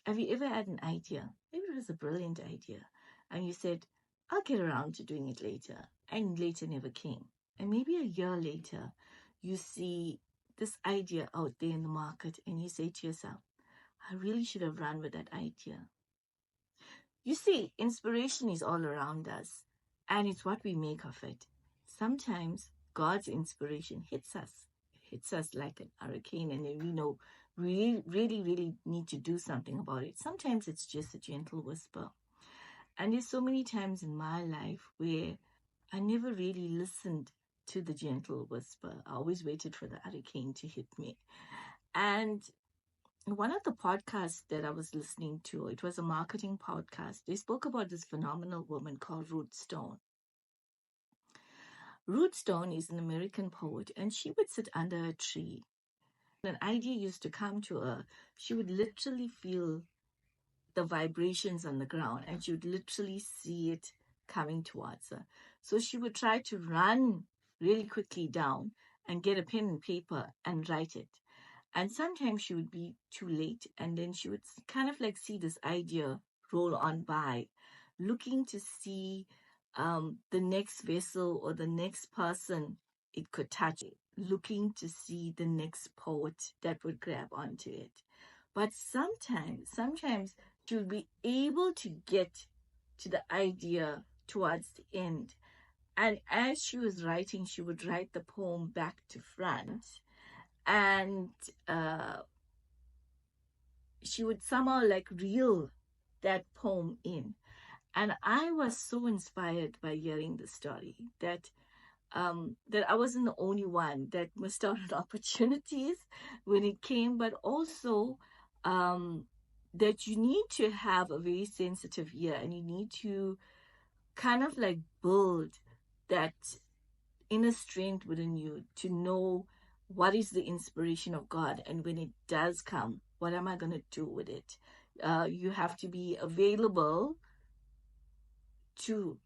Have you ever had an idea? Maybe it was a brilliant idea, and you said, I'll get around to doing it later, and later never came. And maybe a year later, you see this idea out there in the market, and you say to yourself, I really should have run with that idea. You see, inspiration is all around us, and it's what we make of it. Sometimes God's inspiration hits us like an hurricane, and then we know we really need to do something about it. Sometimes it's just a gentle whisper. And there's so many times in my life where I never really listened to the gentle whisper. I always waited for the hurricane to hit me. And one of the podcasts that I was listening to, it was a marketing podcast. They spoke about this phenomenal woman called Ruth Stone. Ruth Stone is an American poet, and she would sit under a tree. When an idea used to come to her, she would literally feel the vibrations on the ground, and she would literally see it coming towards her. So she would try to run really quickly down and get a pen and paper and write it. And sometimes she would be too late, and then she would kind of like see this idea roll on by, looking to see the next vessel or the next person it could touch, looking to see the next poet that would grab onto it. But sometimes she would be able to get to the idea towards the end. And as she was writing, she would write the poem back to front, and she would somehow like reel that poem in. And I was so inspired by hearing the story that I wasn't the only one that missed out on opportunities when it came, but also that you need to have a very sensitive ear, and you need to kind of like build that inner strength within you to know what is the inspiration of God, and when it does come, what am I going to do with it? You have to be available to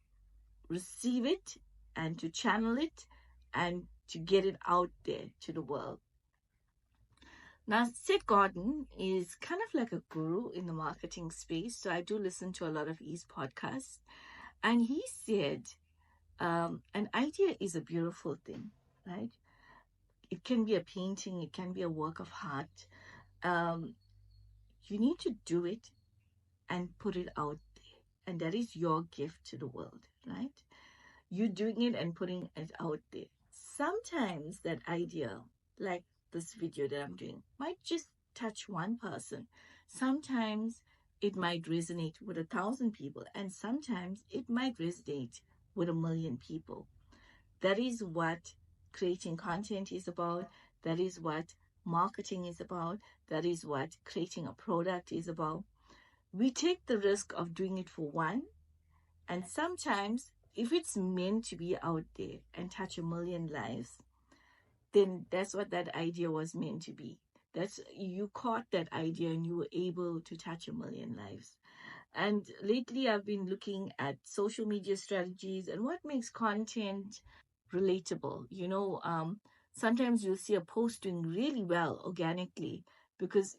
receive it and to channel it and to get it out there to the world. Now, Seth Godin is kind of like a guru in the marketing space, so I do listen to a lot of his podcasts. And he said, an idea is a beautiful thing, right? It can be a painting, it can be a work of art. You need to do it and put it out there. And that is your gift to the world, right? You doing it and putting it out there. Sometimes that idea, like this video that I'm doing, might just touch one person. Sometimes it might resonate with 1,000 people, and sometimes it might resonate with 1,000,000 people. That is what creating content is about. That is what marketing is about. That is what creating a product is about. We take the risk of doing it for one, and sometimes if it's meant to be out there and touch 1,000,000 lives, then that's what that idea was meant to be. That's, you caught that idea and you were able to touch 1,000,000 lives. And lately I've been looking at social media strategies and what makes content relatable. Sometimes you'll see a post doing really well organically because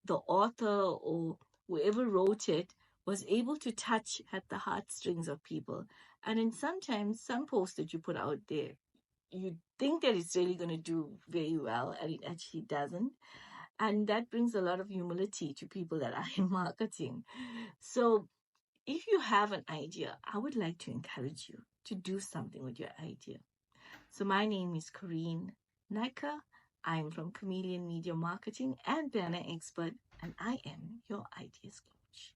the author or whoever wrote it was able to touch at the heartstrings of people. And then sometimes some posts that you put out there, you think that it's really going to do very well, and it actually doesn't. And that brings a lot of humility to people that are in marketing. So if you have an idea, I would like to encourage you to do something with your idea. So my name is Corrine Nika. I'm from Chameleon Media Marketing and Banner Expert, and I am your ideas coach.